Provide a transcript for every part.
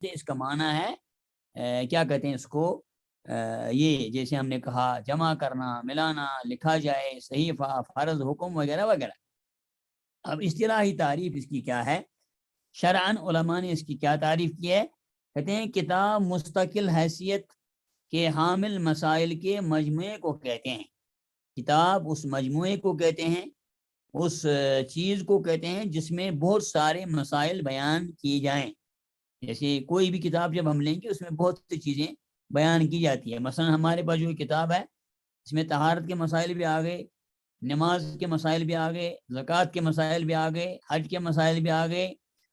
اس کا معنی ہے کیا کہتے ہیں اس کو، یہ جیسے ہم نے کہا جمع کرنا، ملانا، لکھا جائے، صحیفہ، فرض، حکم وغیرہ وغیرہ۔ اب اصطلاحی تعریف اس کی کیا ہے؟ شرعاً علماء نے اس کی کیا تعریف کی ہے؟ کہتے ہیں کتاب مستقل حیثیت کے حامل مسائل کے مجموعے کو کہتے ہیں۔ کتاب اس مجموعے کو کہتے ہیں، اس چیز کو کہتے ہیں جس میں بہت سارے مسائل بیان کیے جائیں۔ جیسے کوئی بھی کتاب جب ہم لیں گے اس میں بہت سی چیزیں بیان کی جاتی ہے۔ مثلا ہمارے پاس جو کتاب ہے اس میں طہارت کے مسائل بھی آ گئے، نماز کے مسائل بھی آ گئے، زکوٰۃ کے مسائل بھی آ گئے، حج کے مسائل بھی آ گئے،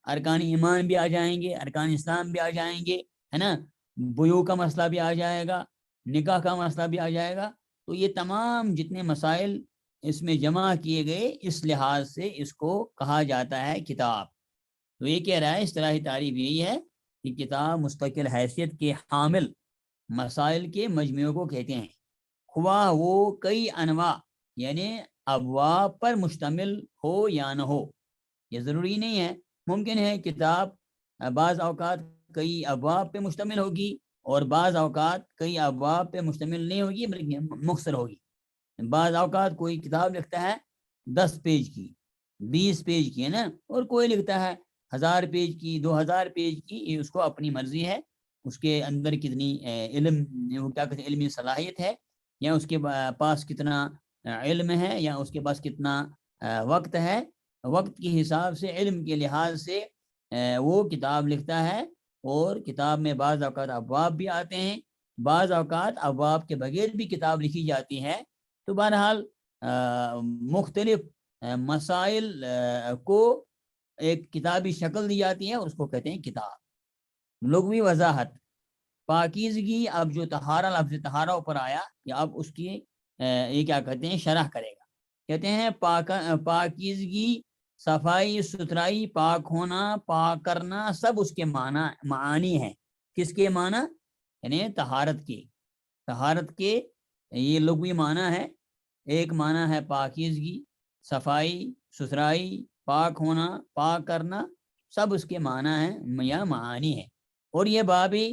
ارکان ایمان بھی آ جائیں گے، ارکان اسلام بھی آ جائیں گے، ہے نا، بیوع کا مسئلہ بھی آ جائے گا، نکاح کا مسئلہ بھی آ جائے گا۔ تو یہ تمام جتنے مسائل اس میں جمع کیے گئے، اس لحاظ سے اس کو کہا جاتا ہے کتاب۔ تو یہ کہہ رہا ہے اصطلاحی تعریف یہی ہے کہ کتاب مستقل حیثیت کے حامل مسائل کے مجموعے کو کہتے ہیں، خواہ وہ کئی انواع یعنی ابواب پر مشتمل ہو یا نہ ہو۔ یہ ضروری نہیں ہے، ممکن ہے کتاب بعض اوقات کئی ابواب پہ مشتمل ہوگی اور بعض اوقات کئی ابواب پہ مشتمل نہیں ہوگی بلکہ مختصر ہوگی۔ بعض اوقات کوئی کتاب لکھتا ہے 10 پیج کی، 20 پیج کی، ہے نا، اور کوئی لکھتا ہے 1000 پیج کی، 2000 پیج کی۔ یہ اس کو اپنی مرضی ہے، اس کے اندر کتنی علم کیا کہتے ہیں علمی صلاحیت ہے، یا اس کے پاس کتنا علم ہے، یا اس کے پاس کتنا وقت ہے۔ وقت کے حساب سے، علم کے لحاظ سے وہ کتاب لکھتا ہے۔ اور کتاب میں بعض اوقات ابواب بھی آتے ہیں، بعض اوقات ابواب کے بغیر بھی کتاب لکھی جاتی ہے۔ تو بہرحال مختلف مسائل کو ایک کتابی شکل دی جاتی ہے اور اس کو کہتے ہیں کتاب۔ لغوی وضاحت: پاکیزگی، اب جو طہارہ لفظ طہارہ اوپر آیا، یا اب اس کی یہ کیا کہتے ہیں شرح کرے گا۔ کہتے ہیں پاکیزگی، صفائی ستھرائی، پاک ہونا، پاک کرنا، سب اس کے معانی ہیں۔ کس کے معنی؟ یعنی طہارت کے۔ طہارت کے یہ لغوی معنی ہے۔ ایک معنی ہے پاکیزگی، صفائی ستھرائی، پاک ہونا، پاک کرنا، سب اس کے معنی ہیں یا معانی ہے۔ اور یہ بابی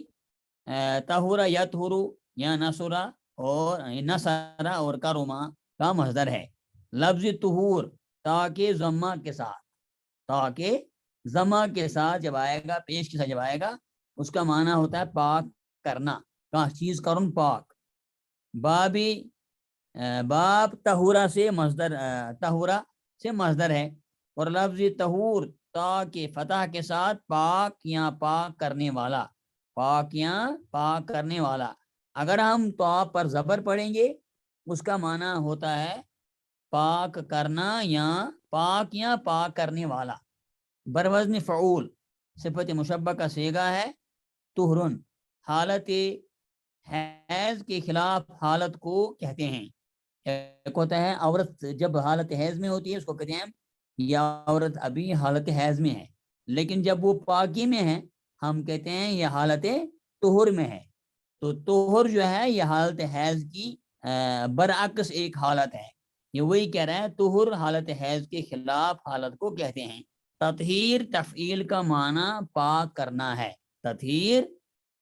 طہورا یطہرو یا نصرا اور نصرا اور کرما کا مصدر ہے۔ لفظ طہور تاکہ ضمہ کے ساتھ، تاکہ ضمہ کے ساتھ جب آئے گا، پیش کے ساتھ جب آئے گا، اس کا معنی ہوتا ہے پاک کرنا، کا چیز کرن پاک۔ بابی باب طہورا سے مصدر، طہورا سے مصدر ہے۔ اور لفظ طہور تاکہ فتح کے ساتھ پاک یا پاک کرنے والا، پاک یا پاک کرنے والا۔ اگر ہم تو پر زبر پڑھیں گے اس کا معنی ہوتا ہے پاک کرنا یا پاک کرنے والا۔ بروزن فعول، صفت مشبہ کا صیغہ ہے طہرن۔ حالت حیض کے خلاف حالت کو کہتے ہیں۔ ایک ہوتا ہے عورت جب حالت حیض میں ہوتی ہے اس کو کہتے ہیں یا عورت ابھی حالت حیض میں ہے، لیکن جب وہ پاکی میں ہے ہم کہتے ہیں یہ حالت طہر میں ہے۔ تو طہر جو ہے یہ حالت حیض کی برعکس ایک حالت ہے۔ یہ وہی کہہ رہا ہے طہر حالت حیض کے خلاف حالت کو کہتے ہیں۔ تطہیر تفعیل کا معنی پاک کرنا ہے۔ تطہیر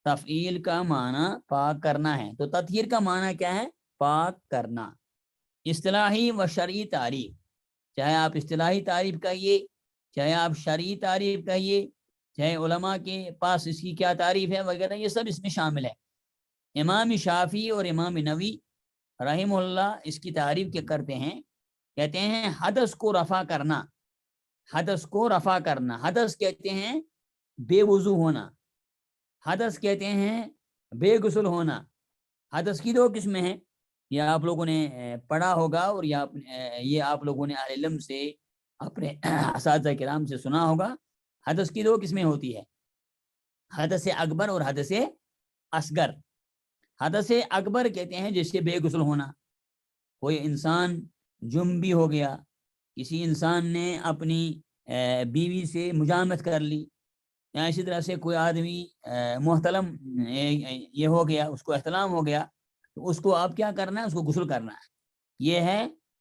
تفعیل کا معنی پاک کرنا ہے۔ تو تطہیر کا معنی کیا ہے؟ پاک کرنا۔ اصطلاحی و شرعی تعریف، چاہے آپ اصطلاحی تعریف کہیے، چاہے آپ شرعی تعریف کہیے، چاہے علماء کے پاس اس کی کیا تعریف ہے وغیرہ، یہ سب اس میں شامل ہے۔ امام شافعی اور امام نووی رحم اللہ اس کی تعریف کے کرتے ہیں، کہتے ہیں حدث کو رفع کرنا۔ حدث کو رفع کرنا، حدث کہتے ہیں بے وضو ہونا، حدث کہتے ہیں بے غسل ہونا۔ حدث کی 2 قسمیں ہیں، یہ آپ لوگوں نے پڑھا ہوگا اور یہ آپ لوگوں نے اہل علم سے اپنے اساتذہ کرام سے سنا ہوگا۔ حدث کی 2 قسمیں ہوتی ہے، حدث اکبر اور حدث اصغر۔ حدث اکبر کہتے ہیں جس سے بے غسل ہونا، کوئی انسان جنبی ہو گیا، کسی انسان نے اپنی بیوی سے مجامت کر لی، یا اسی طرح سے کوئی آدمی محتلم یہ ہو گیا، اس کو احتلام ہو گیا، تو اس کو اب کیا کرنا ہے؟ اس کو غسل کرنا ہے۔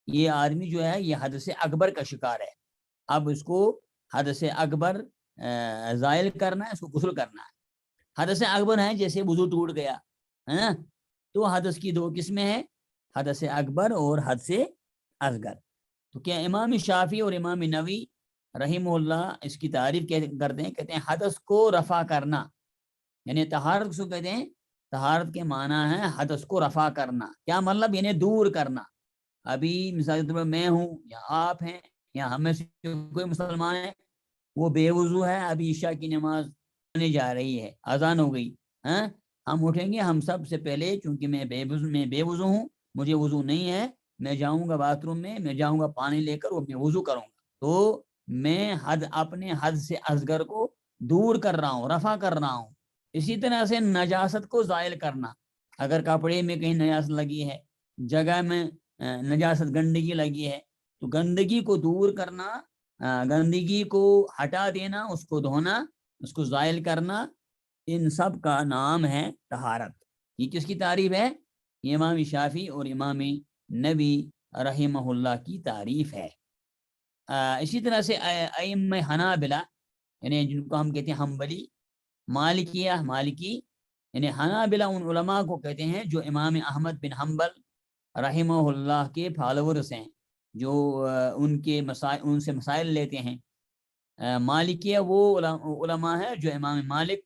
یہ آدمی جو ہے یہ حدث اکبر کا شکار ہے، اب اس کو حدث اکبر زائل کرنا ہے، اس کو غسل کرنا ہے۔ حدث اکبر ہے جیسے وضو ٹوٹ گیا ہے نا، تو حدث کی دو قسمیں ہیں، حدث اکبر اور حدث اصغر. تو کیا امام شافعی اور امام نووی رحمہ اللہ اس کی تعریف کرتے ہیں، کہتے ہیں حدث کو رفع کرنا، یعنی طہارت کو کہتے ہیں، طہارت کے معنی ہے حدث کو رفع کرنا. کیا مطلب؟ یعنی دور کرنا. ابھی مثال کے طور پر میں ہوں یا آپ ہیں یا ہم میں سے کوئی مسلمان ہے، وہ بے وضو ہے، ابھی عشاء کی نماز ہونے جا رہی ہے، اذان ہو گئی، ہاں ہم اٹھیں گے، ہم سب سے پہلے چونکہ میں بے وضو ہوں، مجھے وضو نہیں ہے، میں جاؤں گا باتھ روم میں جاؤں گا پانی لے کر، میں وضو کروں گا. تو میں اپنے حد سے اصغر کو دور کر رہا ہوں، رفع کر رہا ہوں. اسی طرح سے نجاست کو زائل کرنا، اگر کپڑے میں کہیں نجاست لگی ہے، جگہ میں نجاست گندگی لگی ہے، تو گندگی کو دور کرنا، گندگی کو ہٹا دینا، اس کو دھونا، اس کو زائل کرنا، ان سب کا نام ہے طہارت. یہ کس کی تعریف ہے؟ یہ امام شافعی اور امام نبی رحمہ اللہ کی تعریف ہے. اسی طرح سے ائمہ حنابلہ، یعنی جن کو ہم کہتے ہیں حنبلی، مالکی، یعنی حنابلہ ان علماء کو کہتے ہیں جو امام احمد بن حنبل رحمہ اللہ کے فالورز ہیں، جو ان سے مسائل لیتے ہیں. مالکیہ وہ علماء ہیں جو امام مالک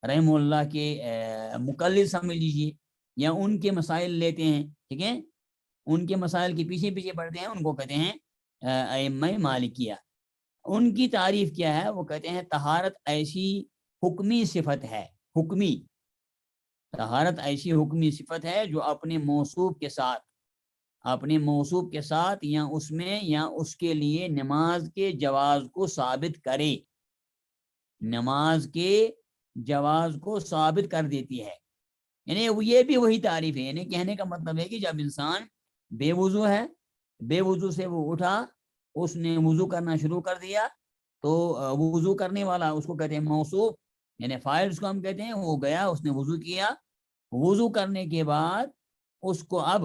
رحمہ اللہ کے مقلد سمجھ لیجیے، یا ان کے مسائل لیتے ہیں، ٹھیک ہے، ان کے مسائل کے پیچھے پیچھے پڑھتے ہیں، ان کو کہتے ہیں ائمہ مالکیہ. ان کی تعریف کیا ہے؟ وہ کہتے ہیں طہارت ایسی حکمی صفت ہے، حکمی طہارت ایسی حکمی صفت ہے جو اپنے موصوف کے ساتھ یا اس میں یا اس کے لیے نماز کے جواز کو ثابت کرے، نماز کے جواز کو ثابت کر دیتی ہے. یعنی یہ بھی وہی تعریف ہے، یعنی کہنے کا مطلب ہے کہ جب انسان بے وضو ہے، بے وضو سے وہ اٹھا، اس نے وضو کرنا شروع کر دیا، تو وضو کرنے والا اس کو کہتے ہیں موصوف، یعنی فاعل اس کو ہم کہتے ہیں. وہ گیا، اس نے وضو کیا، وضو کرنے کے بعد اس کو اب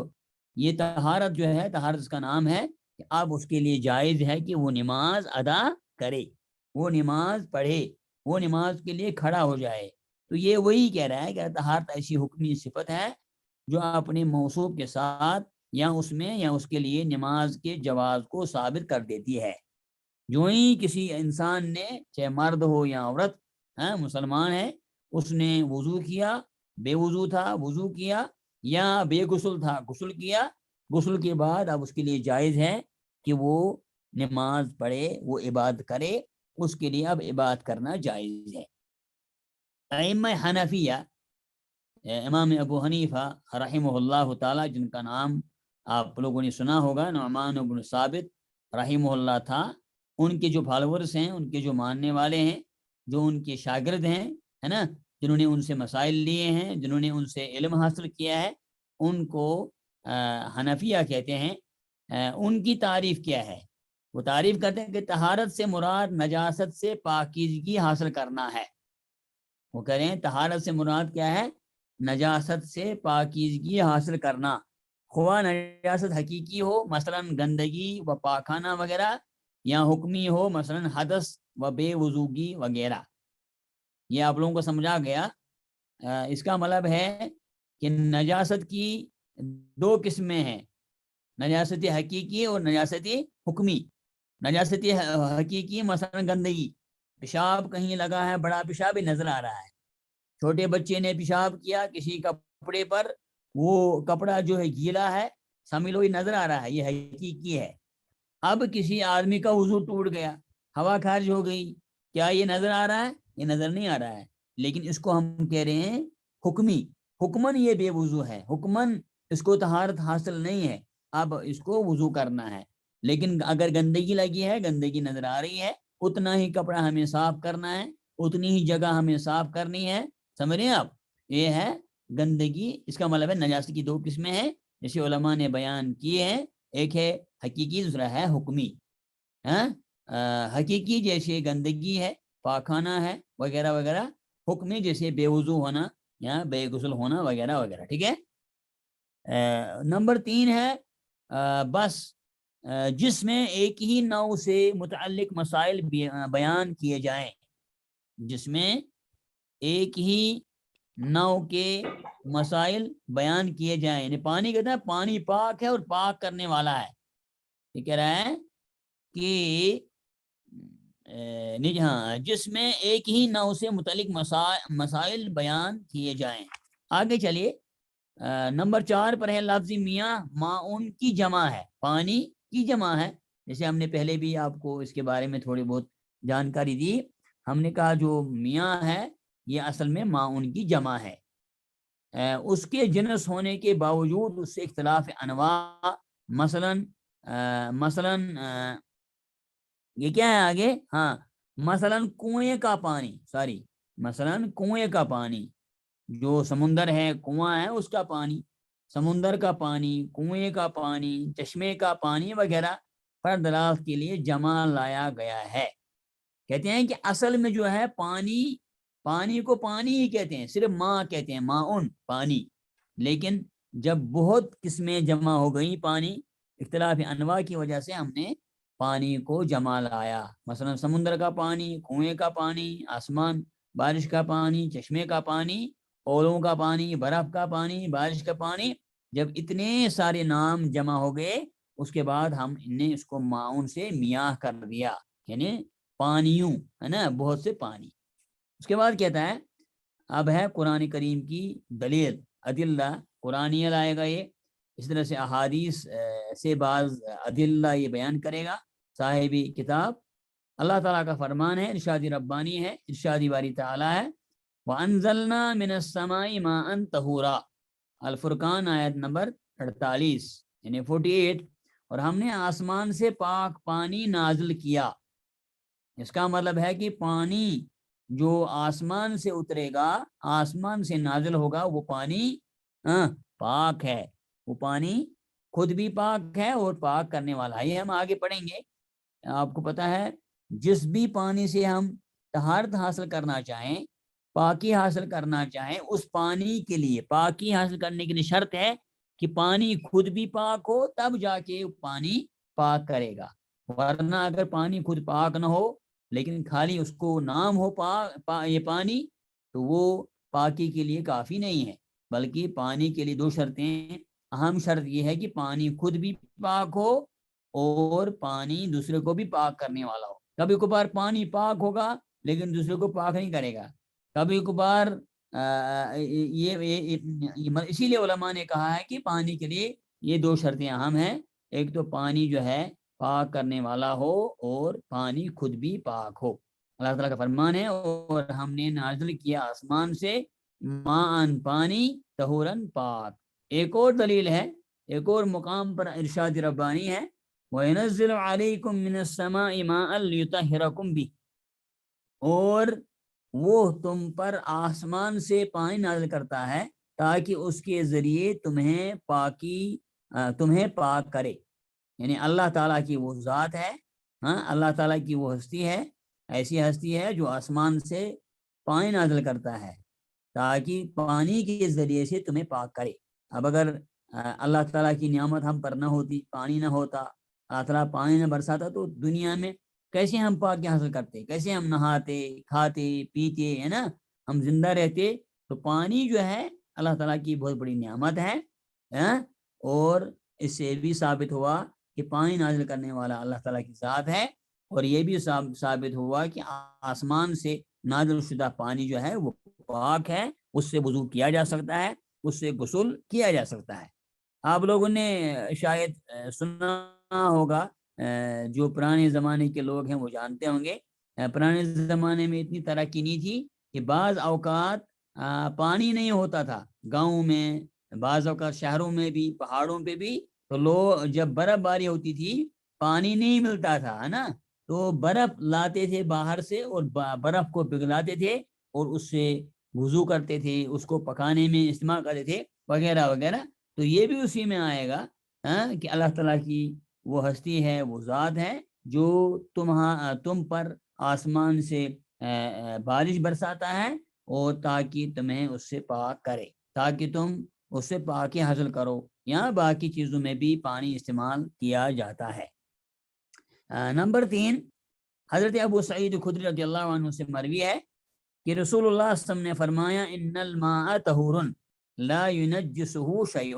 یہ طہارت جو ہے، طہارت اس کا نام ہے کہ اب اس کے لیے جائز ہے کہ وہ نماز ادا کرے، وہ نماز پڑھے، وہ نماز کے لیے کھڑا ہو جائے. تو یہ وہی کہہ رہا ہے کہ طہارت ایسی حکمی صفت ہے جو اپنے موصوف کے ساتھ یا اس میں یا اس کے لیے نماز کے جواز کو ثابت کر دیتی ہے. جو ہی کسی انسان نے، چاہے مرد ہو یا عورت، مسلمان ہے، اس نے وضو کیا، بے وضو تھا وضو کیا، یا بے غسل تھا غسل کیا، غسل کے بعد اب اس کے لیے جائز ہے کہ وہ نماز پڑھے، وہ عبادت کرے، اس کے لیے اب عبادت کرنا جائز ہے. ائمہ حنفیہ، امام ابو حنیفہ رحمہ اللہ تعالی، جن کا نام آپ لوگوں نے سنا ہوگا، نعمان بن ثابت رحمہ اللہ تھا، ان کے جو فالورز ہیں، ان کے جو ماننے والے ہیں، جو ان کے شاگرد ہیں، ہے نا، جنہوں نے ان سے مسائل لیے ہیں، جنہوں نے ان سے علم حاصل کیا ہے، ان کو حنفیہ کہتے ہیں. ان کی تعریف کیا ہے؟ وہ تعریف کرتے ہیں کہ طہارت سے مراد نجاست سے پاکیزگی حاصل کرنا ہے. وہ کہہ رہے ہیں طہارت سے مراد کیا ہے؟ نجاست سے پاکیزگی حاصل کرنا، خواہ نجاست حقیقی ہو مثلا گندگی و پاخانہ وغیرہ، یا حکمی ہو مثلا حدث و بے وضوگی وغیرہ. یہ آپ لوگوں کو سمجھا گیا. اس کا مطلب ہے کہ نجاست کی دو قسمیں ہیں، نجاست حقیقی اور نجاست حکمی. نجاست حقیقی مثلا گندگی، پیشاب کہیں لگا ہے، بڑا پیشاب ہی نظر آ رہا ہے، چھوٹے بچے نے پیشاب کیا کسی کپڑے پر، وہ کپڑا جو ہے گیلا ہے، سمجھ لو یہ نظر آ رہا ہے، یہ حقیقی ہے. اب کسی آدمی کا وضو ٹوٹ گیا، ہوا خارج ہو گئی، کیا یہ نظر آ رہا ہے؟ یہ نظر نہیں آ رہا ہے، لیکن اس کو ہم کہہ رہے ہیں حکمی. حکمن یہ بے وضو ہے، حکمن اس کو طہارت حاصل نہیں ہے، اب اس کو وضو کرنا ہے. لیکن اگر گندگی لگی ہے، گندگی نظر آ رہی ہے، اتنا ہی کپڑا ہمیں صاف کرنا ہے، اتنی ہی جگہ ہمیں صاف کرنی ہے. سمجھ رہے ہیں آپ؟ یہ ہے گندگی. اس کا مطلب ہے نجاست کی دو قسمیں ہیں جیسے علماء نے بیان کیے ہیں، ایک ہے حقیقی، دوسرا ہے حکمی. حقیقی جیسے گندگی ہے، پاخانہ ہے وغیرہ وغیرہ، حکمی جیسے بے وضو ہونا یا بے غسل ہونا وغیرہ وغیرہ. ٹھیک ہے. نمبر 3 ہے بس جس میں ایک ہی نوع سے متعلق مسائل بیان کیے جائیں، جس میں ایک ہی نو کے مسائل بیان کیے جائیں. یعنی پانی کہتا ہے پانی پاک ہے اور پاک کرنے والا ہے. یہ کہہ رہا ہے کہ ہاں جس میں ایک ہی نو سے متعلق مسائل بیان کیے جائیں. آگے چلیے نمبر 4 پر ہے لفظ میاں معاون کی جمع ہے, پانی کی جمع ہے. جیسے ہم نے پہلے بھی آپ کو اس کے بارے میں تھوڑی بہت جانکاری دی. ہم نے کہا جو میاں ہے یہ اصل میں معاون کی جمع ہے. اس کے جنس ہونے کے باوجود اس سے اختلاف انواع, مثلاً یہ کیا ہے آگے, ہاں مثلاً کنویں کا پانی, مثلاً کنویں کا پانی, جو سمندر ہے کنواں ہے اس کا پانی, سمندر کا پانی, کنویں کا پانی, چشمے کا پانی وغیرہ پر دلالت کے لیے جمع لایا گیا ہے. کہتے ہیں کہ اصل میں جو ہے پانی کو پانی ہی کہتے ہیں, صرف ماں کہتے ہیں, ماؤن پانی. لیکن جب بہت قسمیں جمع ہو گئی پانی, اختلاف انواع کی وجہ سے ہم نے پانی کو جمع لایا. مثلا سمندر کا پانی, کنویں کا پانی, آسمان بارش کا پانی, چشمے کا پانی, اولوں کا پانی, برف کا پانی, بارش کا پانی. جب اتنے سارے نام جمع ہو گئے اس کے بعد ہم نے اس کو معاون سے میاہ کر دیا, یعنی پانیوں, ہے نا, بہت سے پانی. اس کے بعد کہتا ہے اب ہے قرآن کریم کی دلیل, ادلہ قرآنی لائے گا یہ. اس طرح سے احادیث سے بعض ادلہ یہ بیان کرے گا صاحبی کتاب. اللہ تعالیٰ کا فرمان ہے, ارشاد ربانی ہے, ارشاد باری تعالیٰ ہے, وَأَنزَلْنَا مِنَ السَّمَاءِ مَاءً طَهُورًا, الفرقان آیت نمبر 48 یعنی 48. اور ہم نے آسمان سے پاک پانی نازل کیا. اس کا مطلب ہے کہ پانی جو آسمان سے اترے گا, آسمان سے نازل ہوگا, وہ پانی پاک ہے. وہ پانی خود بھی پاک ہے اور پاک کرنے والا ہے. یہ ہم آگے پڑھیں گے. آپ کو پتا ہے جس بھی پانی سے ہم طہارت حاصل کرنا چاہیں, پاکی حاصل کرنا چاہیں, اس پانی کے لیے, پاکی حاصل کرنے کے لیے شرط ہے کہ پانی خود بھی پاک ہو, تب جا کے پانی پاک کرے گا. ورنہ اگر پانی خود پاک نہ ہو لیکن خالی اس کو نام ہو یہ پانی, تو وہ پاکی کے لیے کافی نہیں ہے. بلکہ پانی کے لیے 2 شرطیں. اہم شرط یہ ہے کہ پانی خود بھی پاک ہو اور پانی دوسرے کو بھی پاک کرنے والا ہو. کبھی کبھار پانی پاک ہوگا لیکن دوسرے کو پاک نہیں کرے گا. کبھی کبھار اسی لیے علماء نے کہا ہے کہ پانی کے لیے یہ 2 شرطیں اہم ہیں. ایک تو پانی جو ہے پاک کرنے والا ہو اور پانی خود بھی پاک ہو. اللہ تعالیٰ کا فرمان ہے, اور ہم نے نازل کیا آسمان سے ماءً پانی, طہوراً پاک. ایک اور دلیل ہے, ایک اور مقام پر ارشاد ربانی ہے, وَيَنَزِّلُ عَلَيْكُم مِّنَ السَّمَاءِ مَاءً لِيُطَهِّرَكُم بِهِ, اور وہ تم پر آسمان سے پانی نازل کرتا ہے تاکہ اس کے ذریعے تمہیں پاک کرے. یعنی اللہ تعالیٰ کی وہ ذات ہے, اللہ تعالیٰ کی وہ ہستی ہے, ایسی ہستی ہے جو آسمان سے پانی نازل کرتا ہے تاکہ پانی کے ذریعے سے تمہیں پاک کرے. اب اگر اللہ تعالیٰ کی نعمت ہم پر نہ ہوتی, پانی نہ ہوتا, اللہ تعالیٰ پانی نہ برساتا, تو دنیا میں کیسے ہم پاکی حاصل کرتے, کیسے ہم نہاتے, کھاتے, پیتے, ہے نا, ہم زندہ رہتے. تو پانی جو ہے اللہ تعالیٰ کی بہت بڑی نعمت ہے. اور اس سے بھی ثابت ہوا کہ پانی نازل کرنے والا اللہ تعالیٰ کی ذات ہے, اور یہ بھی ثابت ہوا کہ آسمان سے نازل شدہ پانی جو ہے وہ پاک ہے, اس سے وضو کیا جا سکتا ہے, اس سے غسل کیا جا سکتا ہے. آپ لوگوں نے شاید سنا ہوگا, جو پرانے زمانے کے لوگ ہیں وہ جانتے ہوں گے, پرانے زمانے میں اتنی ترقی نہیں تھی کہ بعض اوقات پانی نہیں ہوتا تھا گاؤں میں, بعض اوقات شہروں میں بھی, پہاڑوں پہ بھی. تو لوگ جب برف باری ہوتی تھی پانی نہیں ملتا تھا, ہے نا, تو برف لاتے تھے باہر سے اور برف کو پگھلاتے تھے اور اس سے وضو کرتے تھے, اس کو پکانے میں استعمال کرتے تھے وغیرہ وغیرہ. تو یہ بھی اسی میں آئے گا کہ اللہ تعالیٰ کی وہ ہستی ہے, وہ ذات ہے جو تم پر آسمان سے بارش برساتا ہے, اور تاکہ تمہیں اس سے پاک کرے, تاکہ تم اس سے پاکی حاصل کرو. یہاں باقی چیزوں میں بھی پانی استعمال کیا جاتا ہے. نمبر 3, حضرت ابو سعید خدری رضی اللہ عنہ سے مروی ہے کہ رسول اللہ صلی اللہ علیہ وسلم نے فرمایا ان الماء طہور لا ينجسہ شیء،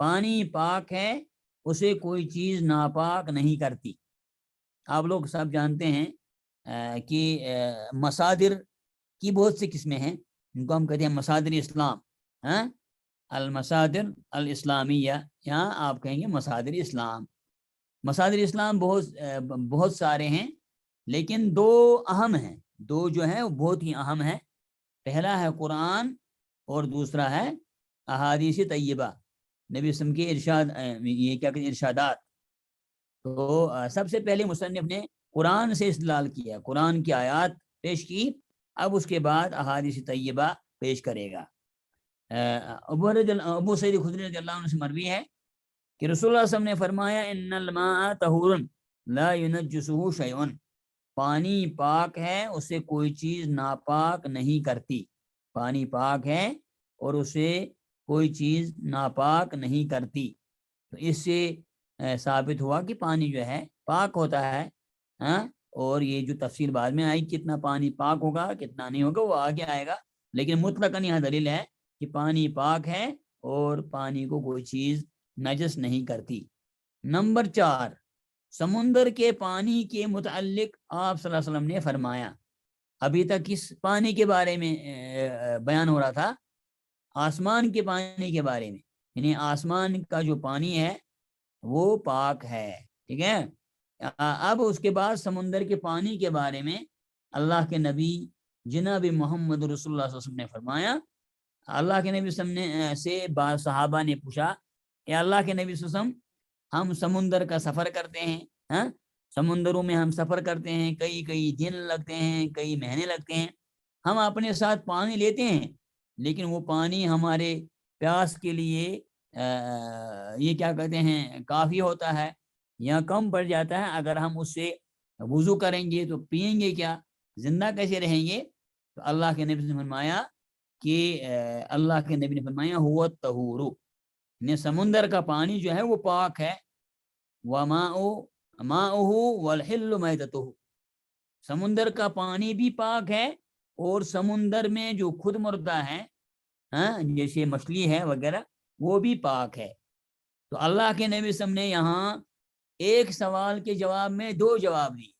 پانی پاک ہے اسے کوئی چیز ناپاک نہیں کرتی۔ آپ لوگ سب جانتے ہیں کہ مصادر کی بہت سی قسمیں ہیں، ان کو ہم کہتے ہیں مصادر اسلام، المصادر الاسلامیہ، یہاں آپ کہیں گے مصادر اسلام۔ مصادر اسلام بہت سارے ہیں، لیکن دو اہم ہیں، دو جو ہیں وہ بہت ہی اہم ہیں۔ پہلا ہے قرآن اور دوسرا ہے احادیث طیبہ، نبی وسلم کے ارشاد، یہ کیا کہتے ہیں ارشادات۔ تو سب سے پہلے مصنف نے قرآن سے استدلال کیا، قرآن کی آیات پیش کی، اب اس کے بعد احادیث طیبہ پیش کرے گا۔ ابو سعید خدری رضی اللہ عنہ سے مروی ہے کہ رسول اللہ صلی اللہ علیہ وسلم نے فرمایا ان الماء طہور لا ينجسہ شیء، پانی پاک ہے اسے کوئی چیز ناپاک نہیں کرتی، پانی پاک ہے اور اسے کوئی چیز ناپاک نہیں کرتی۔ تو اس سے ثابت ہوا کہ پانی جو ہے پاک ہوتا ہے، اور یہ جو تفصیل بعد میں آئی کتنا پانی پاک ہوگا کتنا نہیں ہوگا وہ آگے آئے گا، لیکن مطلقاً یہاں دلیل ہے کہ پانی پاک ہے اور پانی کو کوئی چیز نجس نہیں کرتی۔ نمبر 4، سمندر کے پانی کے متعلق آپ صلی اللہ علیہ وسلم نے فرمایا، ابھی تک کس پانی کے بارے میں بیان ہو رہا تھا؟ آسمان کے پانی کے بارے میں، یعنی آسمان کا جو پانی ہے وہ پاک ہے، ٹھیک ہے۔ اب اس کے بعد سمندر کے پانی کے بارے میں اللہ کے نبی جناب محمد رسول اللہ صلی اللہ علیہ وسلم نے فرمایا، اللہ کے نبی صلی اللہ علیہ وسلم سے بعض صحابہ نے پوچھا کہ اللہ کے نبی صلی اللہ علیہ وسلم ہم سمندر کا سفر کرتے ہیں، سمندروں میں ہم سفر کرتے ہیں، کئی دن لگتے ہیں، کئی مہینے لگتے ہیں، ہم اپنے ساتھ پانی لیتے ہیں لیکن وہ پانی ہمارے پیاس کے لیے یہ کیا کہتے ہیں کافی ہوتا ہے یا کم پڑ جاتا ہے، اگر ہم اس سے وضو کریں گے تو پئیں گے کیا، زندہ کیسے رہیں گے؟ تو اللہ کے نبی نے فرمایا کہ اللہ کے نبی نے فرمایا ہوا الطہور، نے سمندر کا پانی جو ہے وہ پاک ہے، وماؤہ والحل میتتہ، سمندر کا پانی بھی پاک ہے اور سمندر میں جو خود مردہ ہے جیسے مچھلی ہے وغیرہ وہ بھی پاک ہے۔ تو اللہ کے نبی صلی اللہ علیہ وسلم نے یہاں ایک سوال کے جواب میں دو جواب دیے،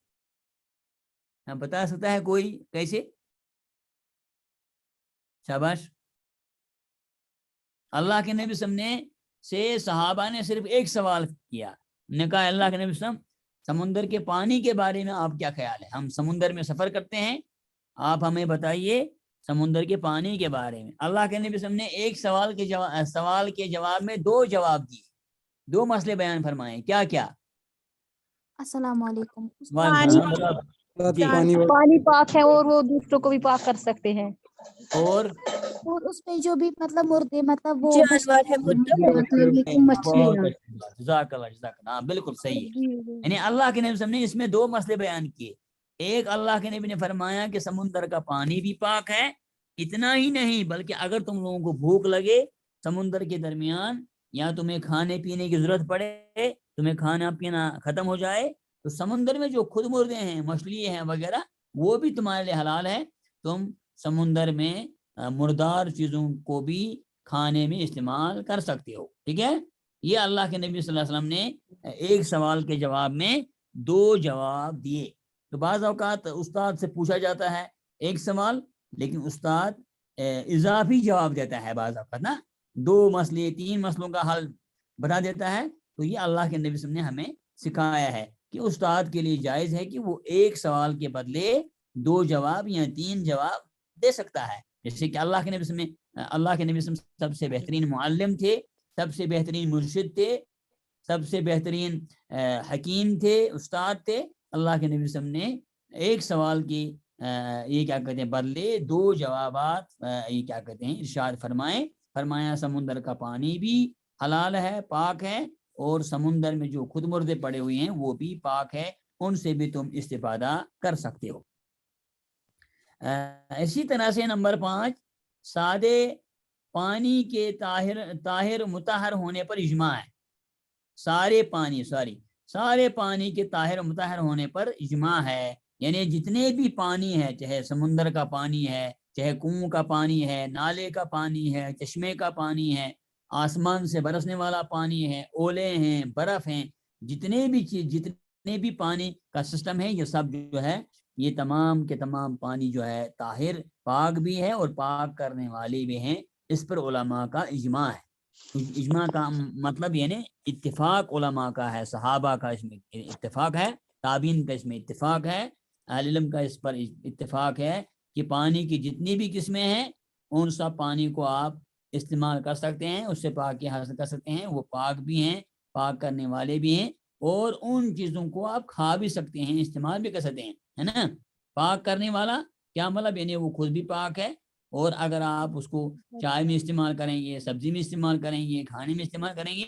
بتا سکتا ہے کوئی کیسے؟ شاباش۔ اللہ کے نبی صلی اللہ علیہ وسلم نے سے صحابہ نے صرف ایک سوال کیا، نے کہا اللہ کے نبی صلی اللہ علیہ وسلم سمندر کے پانی کے بارے میں آپ کیا خیال ہے؟ ہم سمندر میں سفر کرتے ہیں، آپ ہمیں بتائیے سمندر کے پانی کے بارے میں۔ اللہ کے نبی صلی اللہ علیہ وسلم نے ایک سوال کے جواب میں دو جواب دیے، دو مسئلے بیان فرمائے، کیا کیا؟ السلام علیکم۔ جی پانی پاک ہے اور وہ دوسروں کو بھی پاک کر سکتے ہیں، اور اس میں جو بھی مطلب مردے مطلب وہ جانور ہے جزاک اللہ، ہاں بالکل صحیح ہے۔ یعنی اللہ کے نبی صلی اللہ علیہ وسلم نے اس میں دو مسئلے بیان کیے، ایک اللہ کے نبی نے فرمایا کہ سمندر کا پانی بھی پاک ہے، اتنا ہی نہیں بلکہ اگر تم لوگوں کو بھوک لگے سمندر کے درمیان یا تمہیں کھانے پینے کی ضرورت پڑے، تمہیں کھانا پینا ختم ہو جائے تو سمندر میں جو خود مردے ہیں مچھلی ہیں وغیرہ وہ بھی تمہارے لیے حلال ہے، تم سمندر میں مردار چیزوں کو بھی کھانے میں استعمال کر سکتے ہو، ٹھیک ہے۔ یہ اللہ کے نبی صلی اللہ علیہ وسلم نے ایک سوال کے جواب میں دو جواب دیے۔ تو بعض اوقات استاد سے پوچھا جاتا ہے ایک سوال لیکن استاد اضافی جواب دیتا ہے، بعض اوقات نا دو مسئلے تین مسئلوں کا حل بتا دیتا ہے۔ تو یہ اللہ کے نبی صلی اللہ علیہ وسلم نے ہمیں سکھایا ہے کہ استاد کے لیے جائز ہے کہ وہ ایک سوال کے بدلے دو جواب یا تین جواب دے سکتا ہے، جیسے کہ اللہ کے نبی صلی اللہ علیہ وسلم سب سے بہترین معلم تھے، سب سے بہترین مرشد تھے، سب سے بہترین حکیم تھے، استاد تھے۔ اللہ کے نبی صلی اللہ علیہ وسلم نے ایک سوال کی یہ کیا کہتے ہیں بدلے دو جوابات یہ کیا کہتے ہیں ارشاد فرمایا سمندر کا پانی بھی حلال ہے، پاک ہے، اور سمندر میں جو خود مردے پڑے ہوئے ہیں وہ بھی پاک ہے، ان سے بھی تم استفادہ کر سکتے ہو۔ اسی طرح سے نمبر 5، سادے پانی کے طاہر مطہر ہونے پر اجماع ہے، سارے پانی کے طاہر مطہر ہونے پر اجماع ہے، یعنی جتنے بھی پانی ہے، چاہے سمندر کا پانی ہے، چاہے کنویں کا پانی ہے، نالے کا پانی ہے، چشمے کا پانی ہے، آسمان سے برسنے والا پانی ہے، اولے ہیں، برف ہیں، جتنے بھی پانی کا سسٹم ہے، یہ سب جو ہے یہ تمام کے تمام پانی جو ہے طاہر پاک بھی ہے اور پاک کرنے والے بھی ہیں۔ اس پر علماء کا اجماع ہے۔ اجماع کا مطلب یعنی اتفاق علماء کا ہے، صحابہ کا اس میں اتفاق ہے، تابعین کا اس میں اتفاق ہے، اہل علم کا اس پر اتفاق ہے کہ پانی کی جتنی بھی قسمیں ہیں ان سب پانی کو آپ استعمال کر سکتے ہیں، اس سے پاکی حاصل کر سکتے ہیں، وہ پاک بھی ہیں، پاک کرنے والے بھی ہیں، اور ان چیزوں کو آپ کھا بھی سکتے ہیں، استعمال بھی کر سکتے ہیں، ہے نا۔ پاک کرنے والا کیا مطلب، یعنی وہ خود بھی پاک ہے، اور اگر آپ اس کو چائے میں استعمال کریں گے، سبزی میں استعمال کریں گے، کھانے میں استعمال کریں گے